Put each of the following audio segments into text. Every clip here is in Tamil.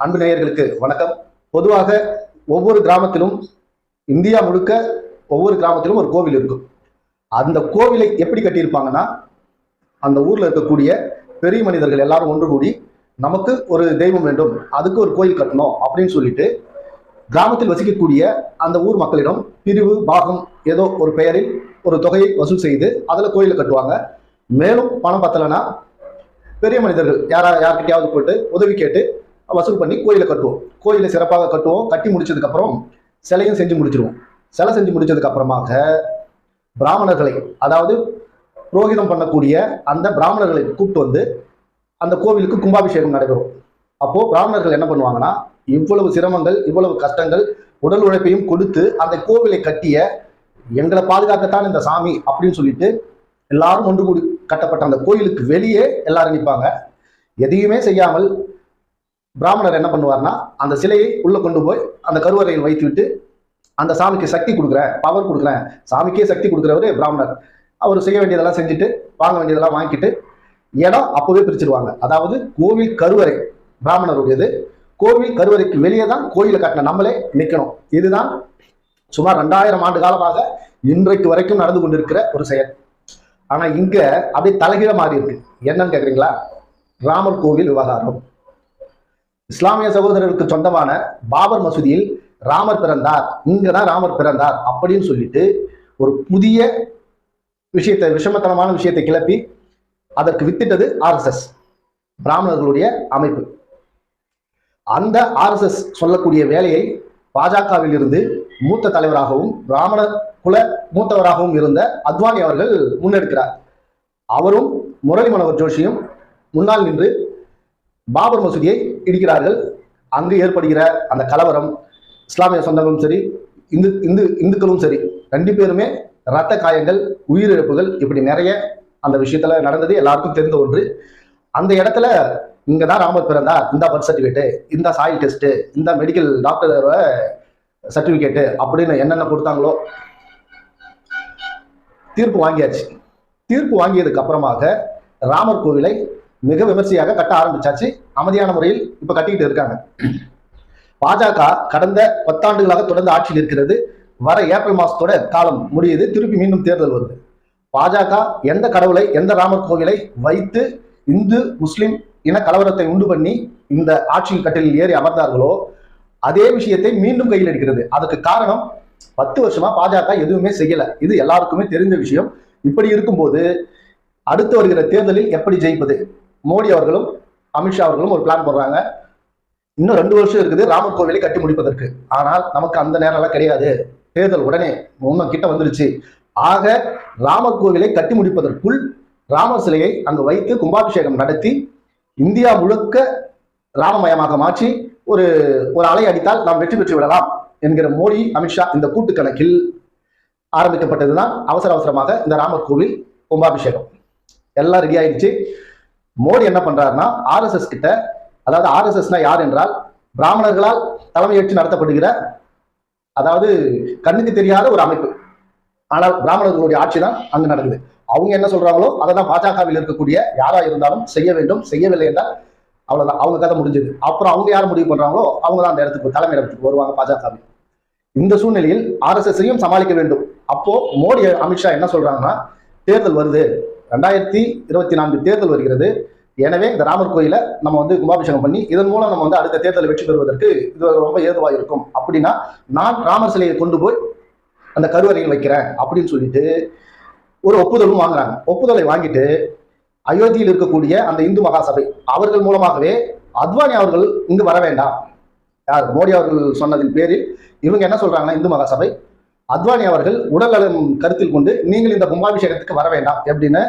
அன்பு நேயர்களுக்கு வணக்கம். பொதுவாக ஒவ்வொரு கிராமத்திலும், இந்தியா முழுக்க ஒவ்வொரு கிராமத்திலும் ஒரு கோவில் இருக்கும். அந்த கோவிலை எப்படி கட்டியிருப்பாங்கன்னா, அந்த ஊர்ல இருக்கக்கூடிய பெரிய மனிதர்கள் எல்லாரும் ஒன்று கூடி நமக்கு ஒரு தெய்வம் வேண்டும், அதுக்கு ஒரு கோயில் கட்டணும் அப்படின்னு சொல்லிட்டு கிராமத்தில் வசிக்கக்கூடிய அந்த ஊர் மக்களிடம் பிரிவு பாகம் ஏதோ ஒரு பெயரில் ஒரு தொகையை வசூல் செய்து அதில் கோயிலை கட்டுவாங்க. மேலும் பணம் பத்தலைன்னா பெரிய மனிதர்கள் யார்கிட்டயாவது போட்டு உதவி கேட்டு வசூல் பண்ணி கோயிலை கட்டுவோம். கோயிலை சிறப்பாக கட்டுவோம். கட்டி முடிச்சதுக்கு அப்புறம் சிலையும் செஞ்சு முடிச்சிருவோம். சிலை செஞ்சு முடிச்சதுக்கு அப்புறமாக பிராமணர்களை, அதாவது புரோகிதம் பண்ணக்கூடிய அந்த பிராமணர்களை கூப்பிட்டு வந்து அந்த கோவிலுக்கு கும்பாபிஷேகம் நடைபெறும். அப்போ பிராமணர்கள் என்ன பண்ணுவாங்கன்னா, இவ்வளவு சிரமங்கள், இவ்வளவு கஷ்டங்கள், உடல் உழைப்பையும் கொடுத்து அந்த கோவிலை கட்டிய எங்களை பாதுகாக்கத்தான் இந்த சாமி அப்படின்னு சொல்லிட்டு எல்லாரும் ஒன்று கூடி கட்டப்பட்ட அந்த கோயிலுக்கு வெளியே எல்லாரும் நிற்பாங்க. எதையுமே செய்யாமல் பிராமணர் என்ன பண்ணுவார்னா, அந்த சிலையை உள்ள கொண்டு போய் அந்த கருவறையில் வைத்து விட்டு அந்த சாமிக்கு சக்தி கொடுக்குறேன், பவர் கொடுக்குறேன், சாமிக்கே சக்தி கொடுக்குறவரு பிராமணர். அவர் செய்ய வேண்டியதெல்லாம் செஞ்சுட்டு வாங்க வேண்டியதெல்லாம் வாங்கிட்டு இடம் அப்பவே பிரிச்சிருவாங்க. அதாவது கோவில் கருவறை பிராமணருடையது, கோவில் கருவறைக்கு வெளியே தான் கோயிலை கட்டின நம்மளே நிற்கணும். இதுதான் சுமார் 2000 ஆண்டு காலமாக இன்றைக்கு வரைக்கும் நடந்து கொண்டிருக்கிற ஒரு செயல். ஆனா இங்க அப்படியே தலைகீழ மாறி இருக்கு. என்னன்னு கேக்குறீங்களா? ராமர் கோவில் விவகாரம். இஸ்லாமிய சகோதரர்களுக்கு சொந்தமான பாபர் மசூதியில் ராமர் பிறந்தார், இங்கதான் ராமர் பிறந்தார் அப்படின்னு சொல்லிட்டு ஒரு புதிய விஷயத்தை, விஷமத்தனமான விஷயத்தை கிளப்பி அதற்கு வித்திட்டது RSS, பிராமணர்களுடைய அமைப்பு. அந்த RSS சொல்லக்கூடிய வேலையை பாஜகவில் இருந்து மூத்த தலைவராகவும் பிராமண குல மூத்தவராகவும் இருந்த அத்வானி அவர்கள் முன்னெடுக்கிறார். அவரும் முரளி மனோகர் ஜோஷியும் முன்னால் நின்று பாபர் மசூதியை இடிக்கிறார்கள். அங்கு ஏற்படுகிற அந்த கலவரம், இஸ்லாமிய சொந்தங்களும் சரி, இந்துக்களும் சரி, 2 பேருமே இரத்த காயங்கள், உயிரிழப்புகள், இப்படி நிறைய அந்த விஷயத்துல நடந்தது எல்லாருக்கும் தெரிந்த ஒன்று. அந்த இடத்துல இங்கதான் ராமர் பிறந்தார், இந்த பர்த் சர்டிபிகேட்டு, இந்த சாயில் டெஸ்ட், இந்த மெடிக்கல் டாக்டர் சர்டிபிகேட்டு அப்படின்னு என்னென்ன கொடுத்தாங்களோ தீர்ப்பு வாங்கியாச்சு. தீர்ப்பு வாங்கியதுக்கு அப்புறமாக ராமர் கோவிலை மிக விமர்சையாக கட்ட ஆரம்பிச்சாச்சு. அமைதியான முறையில் இப்ப கட்டிக்கிட்டு இருக்காங்க. பாஜக கடந்த 10 ஆண்டுகளாக தொடர்ந்து ஆட்சியில் இருக்கிறது. வர ஏப்ரல் மாசத்தோட காலம் முடியுது, திருப்பி மீண்டும் தேர்தல் வருது. பாஜக எந்த கடவுளை, எந்த ராமர் கோவிலை வைத்து இந்து முஸ்லிம் இன கலவரத்தை உண்டு பண்ணி இந்த ஆட்சி கட்டிலில் ஏறி அமர்ந்தார்களோ அதே விஷயத்தை மீண்டும் கையில் எடுக்கிறது. அதுக்கு காரணம் 10 வருஷமா பாஜக எதுவுமே செய்யல. இது எல்லாருக்குமே தெரிந்த விஷயம். இப்படி இருக்கும்போது அடுத்து வருகிற தேர்தலில் எப்படி ஜெயிப்பது? மோடி அவர்களும் அமித்ஷா அவர்களும் ஒரு பிளான் போடுறாங்க. இன்னும் 2 வருஷம் இருக்குது ராமர் கோவிலை கட்டி முடிப்பதற்கு. ஆனால் நமக்கு அந்த நேரம் எல்லாம் கிடையாது. தேர்தல் உடனே இன்னும் கிட்ட வந்துருச்சு. ஆக ராமர் கோவிலை கட்டி முடிப்பதற்குள் ராமர் சிலையை அங்கு வைத்து கும்பாபிஷேகம் நடத்தி இந்தியா முழுக்க ராமமயமாக மாற்றி ஒரு அலை அடித்தால் நாம் வெற்றி பெற்று விடலாம் என்கிற மோடி அமித்ஷா இந்த கூட்டு கணக்கில் ஆரம்பிக்கப்பட்டதுதான் அவசர அவசரமாக இந்த ராமர் கோவில் கும்பாபிஷேகம். எல்லாம் ரெடி ஆயிடுச்சு. மோடி என்ன பண்றாருன்னா, RSS கிட்ட, அதாவது RSSனா யார் என்றால் பிராமணர்களால் தலைமையேற்று நடத்தப்படுகிற, அதாவது கண்ணுக்கு தெரியாத ஒரு அமைப்பு. ஆனால் பிராமணர்களுடைய ஆட்சி தான் அங்கு நடக்குது. அவங்க என்ன சொல்றாங்களோ அதை தான் பாஜகவில் இருக்கக்கூடிய யாரா இருந்தாலும் செய்ய வேண்டும். செய்யவில்லை என்றால் அவ்வளவுதான், அவங்க கதை முடிஞ்சது. அப்புறம் அவங்க யார் முடிவு பண்றாங்களோ அவங்க தான் அந்த இடத்துக்கு, தலைமை இடத்துக்கு வருவாங்க பாஜகவில். இந்த சூழ்நிலையில் RSSையும் சமாளிக்க வேண்டும். அப்போ மோடி அமித்ஷா என்ன சொல்றாங்கன்னா, தேர்தல் வருது, 2024 தேர்தல் வருகிறது. எனவே இந்த ராமர் கோயிலை நம்ம கும்பாபிஷேகம் பண்ணி இதன் மூலம் நம்ம அடுத்த தேர்தலை வெற்றி பெறுவதற்கு இது ரொம்ப ஏதுவாக இருக்கும். அப்படின்னா நான் ராமர் சிலையை கொண்டு போய் அந்த கருவறையில் வைக்கிறேன் அப்படின்னு சொல்லிட்டு ஒரு ஒப்புதலும் வாங்குறாங்க. ஒப்புதலை வாங்கிட்டு அயோத்தியில் இருக்கக்கூடிய அந்த இந்து மகாசபை அவர்கள் மூலமாகவே அத்வானி அவர்கள் இங்கு வர வேண்டாம். யார்? மோடி அவர்கள் சொன்னதின் பேரில் இவங்க என்ன சொல்றாங்கன்னா, இந்து மகாசபை அத்வானி அவர்கள் உடல்நலம் கருத்தில் கொண்டு நீங்கள் இந்த கும்பாபிஷேகத்துக்கு வர வேண்டாம் அப்படின்னு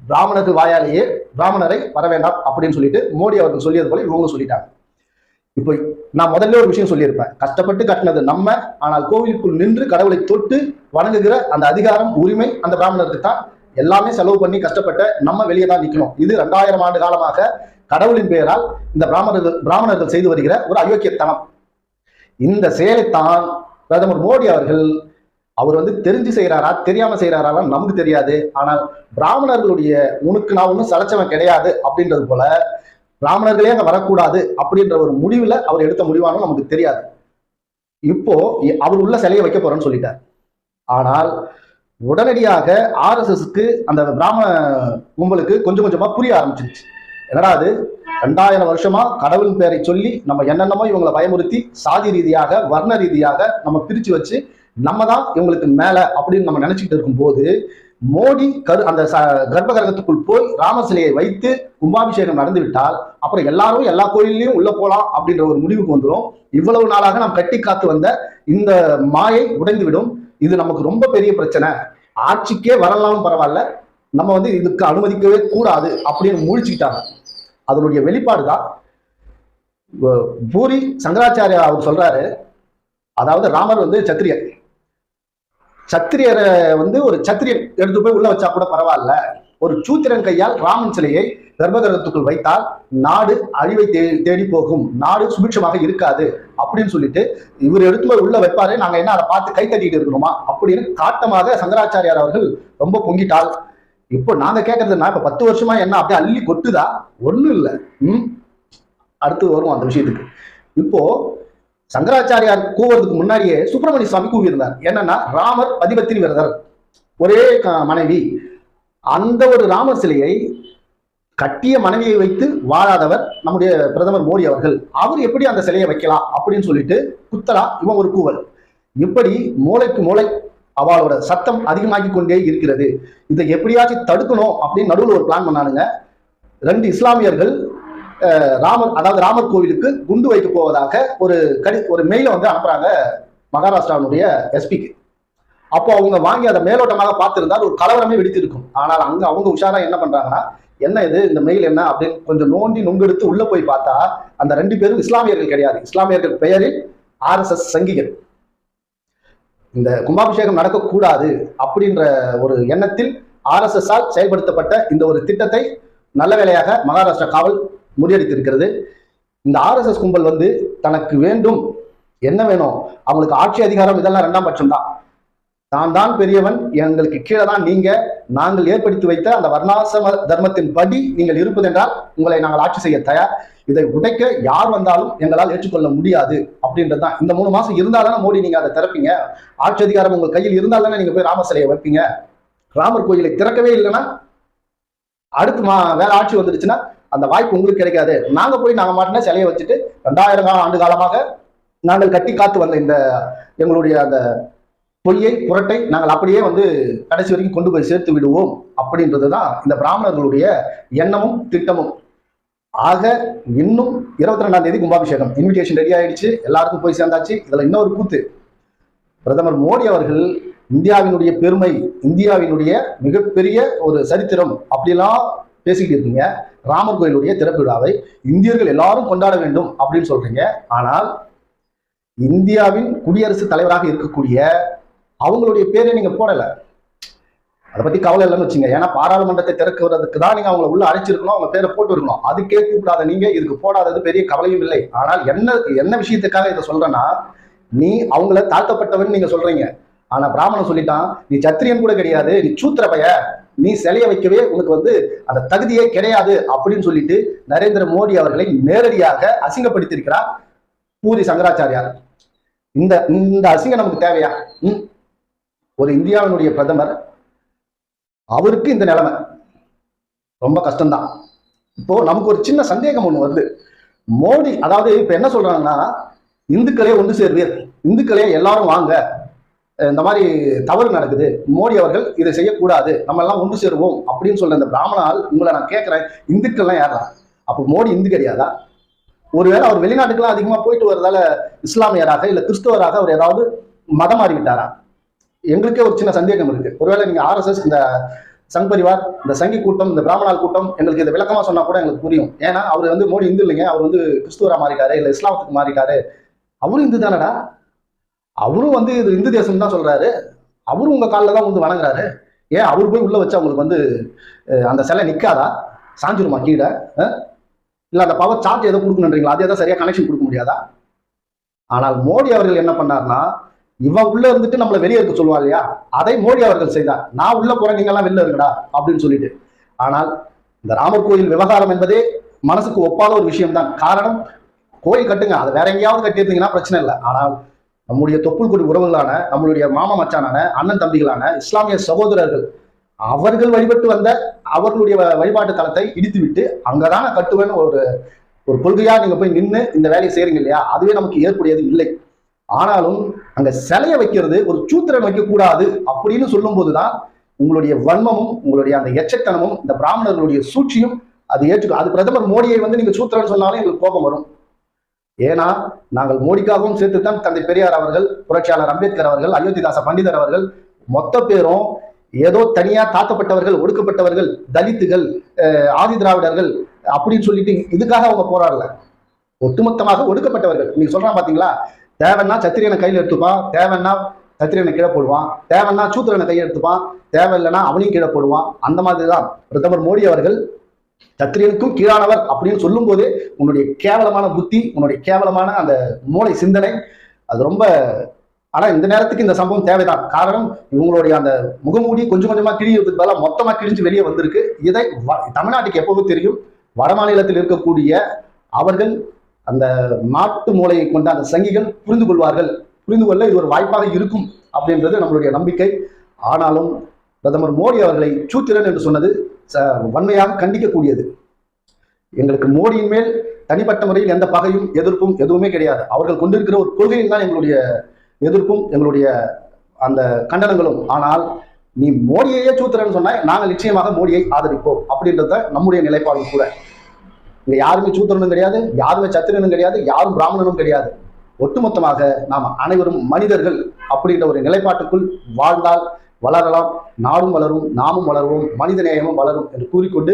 பிராமணர்கள் வாயாலேயே பிராமணரை வர வேண்டாம் அப்படின்னு சொல்லிட்டு மோடி அவர்கள் சொல்லியது போல இவங்க சொல்லிட்டாங்க. இப்போ நான் முதல்ல ஒரு விஷயம் சொல்லியிருப்பேன், கஷ்டப்பட்டு கட்டினது நம்ம, ஆனால் கோவிலுக்குள் நின்று கடவுளை தொட்டு வணங்குகிற அந்த அதிகாரம், உரிமை அந்த பிராமணருக்கு தான். எல்லாமே செலவு பண்ணி கஷ்டப்பட்ட நம்ம வெளியே தான் நிற்கணும். இது 2000 ஆண்டு காலமாக கடவுளின் பெயரால் இந்த பிராமணர்கள் செய்து வருகிற ஒரு அயோக்கியத்தனம். இந்த செயலைத்தான் பிரதமர் மோடி அவர்கள், அவர் தெரிஞ்சு செய்யறாரா தெரியாம செய்யறாரா நமக்கு தெரியாது. ஆனால் பிராமணர்களுடைய உனக்கு நான் ஒன்றும் சளைச்சவன் கிடையாது அப்படின்றது போல பிராமணர்களே அங்க வரக்கூடாது அப்படின்ற ஒரு முடிவுல அவர் எடுத்த முடிவானும் நமக்கு தெரியாது. இப்போ அவர் உள்ள சிலையை வைக்க போறேன்னு சொல்லிட்டார். ஆனால் உடனடியாக ஆர்எஸ்எஸ்க்கு அந்த பிராமண கும்பலுக்கு கொஞ்சம் கொஞ்சமா புரிய ஆரம்பிச்சிருச்சு. என்னடா அது 2000 வருஷமா கடவுள் பேரை சொல்லி நம்ம என்னென்னமோ இவங்களை பயமுறுத்தி சாதி ரீதியாக வர்ண ரீதியாக நம்ம பிரிச்சு வச்சு நம்ம தான் இவங்களுக்கு மேல அப்படின்னு நம்ம நினைச்சிட்டு இருக்கும் போது மோடி அந்த கர்ப்பகிரகத்துக்குள் போய் ராம சிலையை வைத்து கும்பாபிஷேகம் நடந்து விட்டால் அப்புறம் எல்லாரும் எல்லா கோயிலையும் உள்ள போலாம் அப்படின்ற ஒரு முடிவுக்கு வந்துடும். இவ்வளவு நாளாக நாம் கட்டி காத்து வந்த இந்த மாயை உடைந்துவிடும். இது நமக்கு ரொம்ப பெரிய பிரச்சனை. ஆட்சிக்கே வரலாம்னு பரவாயில்ல, நம்ம இதுக்கு அனுமதிக்கவே கூடாது அப்படின்னு முழிச்சுக்கிட்டாங்க. அதனுடைய வெளிப்பாடு தான் பூரி சங்கராச்சாரியா அவர் சொல்றாரு. அதாவது ராமர் சத்திரியர். சத்திரியரை ஒரு சத்திரியன் எடுத்து போய் உள்ள வச்சா கூட பரவாயில்ல, ஒரு சூத்திரன் கையால் ராமன் சிலையை கர்ப்பகிரகத்துக்குள் வைத்தால் நாடு அழிவை தேடி போகும், நாடு சுபிட்சமாக இருக்காது அப்படின்னு சொல்லிட்டு இவர் எடுத்து போய் உள்ள வைப்பாரு. நாங்க என்ன அதை பார்த்து கை தட்டிட்டு இருக்கணுமா அப்படின்னு காட்டமாக சங்கராச்சாரியார் அவர்கள் ரொம்ப பொங்கிட்டால். இப்போ நாங்க கேட்கறதுனா இப்ப 10 வருஷமா என்ன அப்படியே அள்ளி கொட்டுதா? ஒண்ணும் இல்லை. அடுத்து வருவோம் அந்த விஷயத்துக்கு. இப்போ சங்கராச்சாரியார் கூவதுக்கு முன்னாடியே சுப்பிரமணிய சுவாமி கூவியிருந்தார். என்னன்னா ராமர் பதிபத்தினி விரதர், ஒரே மனைவி. அந்த ஒரு ராமர் சிலையை கட்டிய மனைவியை வைத்து வாழாதவர் நம்முடைய பிரதமர் மோடி அவர்கள். அவர் எப்படி அந்த சிலையை வைக்கலாம் அப்படின்னு சொல்லிட்டு குத்தலா இவன் ஒரு கூவல். இப்படி மூளைக்கு மூளை அவளோட சத்தம் அதிகமாகி கொண்டே இருக்கிறது. இதை எப்படியாச்சும் தடுக்கணும் அப்படின்னு நடுவில் ஒரு பிளான் பண்ணானுங்க. 2 இஸ்லாமியர்கள் ராமர் கோவிலுக்கு குண்டு வைக்க போவதாக ஒரு மெயில அனுப்புறாங்க மகாராஷ்டிராவுடைய எஸ்பிக்கு. அப்போ அவங்க வாங்கி அதை மேலோட்டமாக பார்த்திருந்தால் ஒரு கலவரமே வெடித்திருக்கும். ஆனால் அங்க அவங்க உஷாரா என்ன பண்றாங்கன்னா, என்ன இது இந்த மெயில் என்ன அப்படின்னு கொஞ்சம் நோண்டி நுங்கெடுத்து உள்ள போய் பார்த்தா அந்த 2 பேரும் இஸ்லாமியர்கள் கிடையாது. இஸ்லாமியர்கள் பெயரில் RSS சங்கிகள். இந்த கும்பாபிஷேகம் நடக்கக்கூடாது அப்படின்ற ஒரு எண்ணத்தில் RSS ஆல் செயல்படுத்தப்பட்ட இந்த ஒரு திட்டத்தை நல்ல வேளையாக மகாராஷ்டிரா காவல் முறியடித்திருக்கிறது. இந்த RSS கும்பல் தனக்கு வேண்டும், என்ன வேணும், அவங்களுக்கு ஆட்சி அதிகாரம், இதெல்லாம் 2ஆம் பட்சம் தான். நான் தான் பெரியவன், எங்களுக்கு கீழே தான் நீங்க, நாங்கள் ஏற்படுத்தி வைத்த அந்த வர்ணாசிரம தர்மத்தின் படி நீங்கள் இருப்பதென்றால் உங்களை நாங்கள் ஆட்சி செய்ய தயார். இதை உடைக்க யார் வந்தாலும் எங்களால் ஏற்றுக்கொள்ள முடியாது அப்படின்றது தான். இந்த 3 மாசம் இருந்தால் தானே மோடி நீங்க அதை திறப்பீங்க. ஆட்சி அதிகாரம் உங்கள் கையில் இருந்தால் தானே நீங்க போய் ராமர் சிலையை வைப்பீங்க. ராமர் கோயிலை திறக்கவே இல்லைன்னா அடுத்து வேற ஆட்சி வந்துடுச்சுன்னா அந்த வாய்ப்பு உங்களுக்கு கிடைக்காது. நாங்க மாட்டின சிலையை வச்சுட்டு 2000 ஆண்டு காலமாக நாங்கள் கட்டி காத்து வந்த இந்த எங்களுடைய அந்த பொய்யை புரட்டை நாங்கள் அப்படியே கடைசி வரைக்கும் கொண்டு போய் சேர்த்து விடுவோம் அப்படின்றதுதான் இந்த பிராமணர்களுடைய எண்ணமும் திட்டமும். ஆக இன்னும் 22ஆம் தேதி கும்பாபிஷேகம், இன்விடேஷன் ரெடி ஆயிடுச்சு, எல்லாருக்கும் போய் சேர்ந்தாச்சு. இதுல இன்னொரு கூத்து, பிரதமர் மோடி அவர்கள் இந்தியாவினுடைய பெருமை, இந்தியாவினுடைய மிகப்பெரிய ஒரு சரித்திரம் அப்படிலாம் பேசிக்கிட்டு இருக்கீங்க. ராமர் கோயிலுடைய திறப்பு விழாவை இந்தியர்கள் எல்லாரும் கொண்டாட வேண்டும் அப்படின்னு சொல்றீங்க. ஆனால் இந்தியாவின் குடியரசுத் தலைவராக இருக்கக்கூடிய அவங்களுடைய பேரை நீங்க போடல. அதை பத்தி கவலை இல்லைன்னு வச்சுங்க. ஏன்னா பாராளுமன்றத்தை திறக்கிறதுக்கு தான் நீங்க அவங்களை உள்ள அழைச்சிருக்கணும், அவங்க பேரை போட்டு இருக்கணும். அதுக்கே கூப்பிடாத நீங்க இதுக்கு போடாதது பெரிய கவலையும் இல்லை. ஆனால் என்ன விஷயத்துக்காக இதை சொல்றேன்னா, நீ அவங்கள தாழ்த்தப்பட்டவன் நீங்க சொல்றீங்க. ஆனா பிராமணன் சொல்லிட்டான், நீ சத்திரியன் கூட கிடையாது, நீ சூத்திர பைய, நீ சிலைய வைக்கவே உனக்கு அந்த தகுதியே கிடையாது அப்படின்னு சொல்லிட்டு நரேந்திர மோடி அவர்களை நேரடியாக அசிங்கப்படுத்தியிருக்கிறார் பூரி சங்கராச்சாரியார். இந்த அசிங்கம் நமக்கு தேவையா? ஒரு இந்தியாவினுடைய பிரதமர், அவருக்கு இந்த நிலைமை ரொம்ப கஷ்டம்தான். இப்போ நமக்கு ஒரு சின்ன சந்தேகம் ஒண்ணு வருது. மோடி அதாவது இப்ப என்ன சொல்றாங்கன்னா, இந்துக்களே ஒன்று சேர்வீர், இந்துக்களே எல்லாரும் வாங்க, இந்த மாதிரி தவறு நடக்குது, மோடி அவர்கள் இதை செய்யக்கூடாது, நம்ம எல்லாம் ஒன்று சேருவோம் அப்படின்னு சொல்ற இந்த பிராமணால் உங்களை நான் கேட்கிறேன், இந்துக்கள்லாம் யாரா? அப்போ மோடி இந்து கிடையாதா? ஒருவேளை அவர் வெளிநாட்டுக்கெல்லாம் அதிகமா போயிட்டு வரதால இஸ்லாமியராக இல்ல கிறிஸ்தவராக அவர் ஏதாவது மதம் மாறி விட்டாரா? எங்களுக்கே ஒரு சின்ன சந்தேகம் இருக்கு. ஒருவேளை நீங்க RSS, இந்த சங் பரிவார், இந்த சங்கி கூட்டம், இந்த பிராமணால் கூட்டம் எங்களுக்கு இதை விளக்கமா சொன்னா கூட எங்களுக்கு புரியும். ஏன்னா அவர் மோடி இந்து இல்லைங்க, அவர் கிறிஸ்துவரா மாறிட்டாரு, இல்ல இஸ்லாமத்துக்கு மாறிட்டாரு. அவரும் இந்து தானடா, அவரும் இது இந்து தேசம் தான் சொல்றாரு, அவரும் உங்க காலில் தான் வணங்குறாரு. ஏன் அவர் போய் உள்ள வச்சு அவங்களுக்கு அந்த சிலை நிக்காதா? சாஞ்சிருமா கீழே? இல்ல அந்த பவர் சார்ஜ் எதை கொடுக்கணுன்றீங்களா? அதே தான் சரியா கனெக்ஷன் கொடுக்க முடியாதா? ஆனால் மோடி அவர்கள் என்ன பண்ணார்னா, இவன் உள்ள இருந்துட்டு நம்மளை வெளியே இருக்க சொல்லுவா இல்லையா, அதை மோடி அவர்கள் செய்தார். நான் உள்ள போறேன், நீங்க எல்லாம் வெளில இருக்கடா அப்படின்னு சொல்லிட்டு. ஆனால் இந்த ராமர் கோயில் விவகாரம் என்பதே மனசுக்கு ஒப்பாத ஒரு விஷயம் தான். காரணம், கோயில் கட்டுங்க, அதை வேற எங்கேயாவது கட்டியிருந்தீங்கன்னா பிரச்சனை இல்லை. ஆனால் நம்முடைய தொப்புள் கொடி உறவுகளான, நம்மளுடைய மாமா மச்சானான, அண்ணன் தம்பிகளான இஸ்லாமிய சகோதரர்கள் அவர்கள் வழிபட்டு வந்த அவர்களுடைய வழிபாட்டு தலத்தை இடித்து விட்டு அங்கதான் நான் கட்டுவேன்னு ஒரு ஒரு கொள்கையா நீங்க போய் நின்று இந்த வேலையை செய்றீங்க இல்லையா, அதுவே நமக்கு ஏற்புடையது இல்லை. ஆனாலும் அங்க சிலையை வைக்கிறது, ஒரு சூத்திரன் வைக்கக்கூடாது அப்படின்னு சொல்லும் போதுதான் உங்களுடைய வன்மமும் உங்களுடைய அந்த எச்சத்தனமும் இந்த பிராமணர்களுடைய சூழ்ச்சியும் அது ஏற்றுக்கும். அது பிரதமர் மோடியை வந்து நீங்க சூத்திரன் சொன்னாலும் எங்களுக்கு கோபம் வரும். ஏன்னா நாங்கள் மோடிக்காகவும் சேர்த்துத்தான் தந்தை பெரியார் அவர்கள், புரட்சியாளர் அம்பேத்கர் அவர்கள், அயோத்திதாச பண்டிதர் அவர்கள் மொத்த பேரும் ஏதோ தனியா தாக்கப்பட்டவர்கள், ஒடுக்கப்பட்டவர்கள், தலித்துகள், ஆதி திராவிடர்கள் அப்படின்னு சொல்லிட்டு இதுக்காக அவங்க போராடல. ஒட்டுமொத்தமாக ஒடுக்கப்பட்டவர்கள். நீங்க சொல்றான் பாத்தீங்களா, தேவைன்னா சத்திரியனை கையில் எடுத்துப்பான், தேவைன்னா சத்திரியனை கீழே போடுவான், தேவைன்னா சூத்திரனை கையை எடுத்துப்பான், தேவையில்லைன்னா அவனையும் கீழே போடுவான். அந்த மாதிரிதான் பிரதமர் மோடி அவர்கள் சத்திரியனுக்கும் கீழானவர் அப்படின்னு சொல்லும் போதே உன்னுடைய கேவலமான புத்தி, உன்னுடைய கேவலமான அந்த மூளை சிந்தனை அது ரொம்ப. ஆனா இந்த நேரத்துக்கு இந்த சம்பவம் தேவைதான். காரணம், இவங்களுடைய அந்த முகமூடி கொஞ்சம் கொஞ்சமா கிழியறதுக்கு பதிலாக மொத்தமா கிழிஞ்சு வெளியே வந்திருக்கு. இதை தமிழ்நாட்டுக்கு எப்பவும் தெரியும். வட மாநிலத்தில் இருக்கக்கூடிய அவர்கள் அந்த நாட்டு மூளையை கொண்ட அந்த சங்கிகள் புரிந்து கொள்வார்கள். புரிந்து கொள்ள இது ஒரு வாய்ப்பாக இருக்கும் அப்படின்றது நம்மளுடைய நம்பிக்கை. ஆனாலும் பிரதமர் மோடி அவர்களை சூத்திரன் என்று சொன்னது வன்மையாக கண்டிக்கக்கூடியது. எங்களுக்கு மோடியின் மேல் தனிப்பட்ட முறையில் எந்த பகையும் எதிர்ப்பும் எதுவுமே கிடையாது. அவர்கள் கொண்டிருக்கிற ஒரு கொள்கையில் தான் எங்களுடைய எதிர்ப்பும் எங்களுடைய அந்த கண்டனங்களும். ஆனால் நீ மோடியையே சூத்திரன்னு சொன்னா நாங்கள் நிச்சயமாக மோடியை ஆதரிப்போம் அப்படின்றத நம்முடைய நிலைப்பாடு கூட. இங்க யாருமே சூத்திரனும் கிடையாது, யாருமே சத்திரனும் கிடையாது, யாரும் பிராமணனும் கிடையாது. ஒட்டுமொத்தமாக நாம் அனைவரும் மனிதர்கள் அப்படின்ற ஒரு நிலைப்பாட்டுக்குள் வாழ்ந்தால் வளரலாம், நாடும் வளரும், நாமும் வளருவோம், மனித நேயமும் வளரும் என்று கூறிக்கொண்டு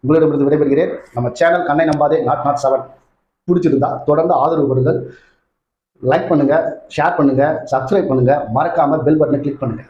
உங்களிடமிருந்து விடைபெறுகிறேன். நம்ம சேனல் கண்ணை நம்பாதே not7 பிடிச்சிருந்தா தொடர்ந்து ஆதரவு கொடுங்கள். லைக் பண்ணுங்க, ஷேர் பண்ணுங்க, சப்ஸ்கிரைப் பண்ணுங்க, மறக்காம பெல் பட்டனை கிளிக் பண்ணுங்க.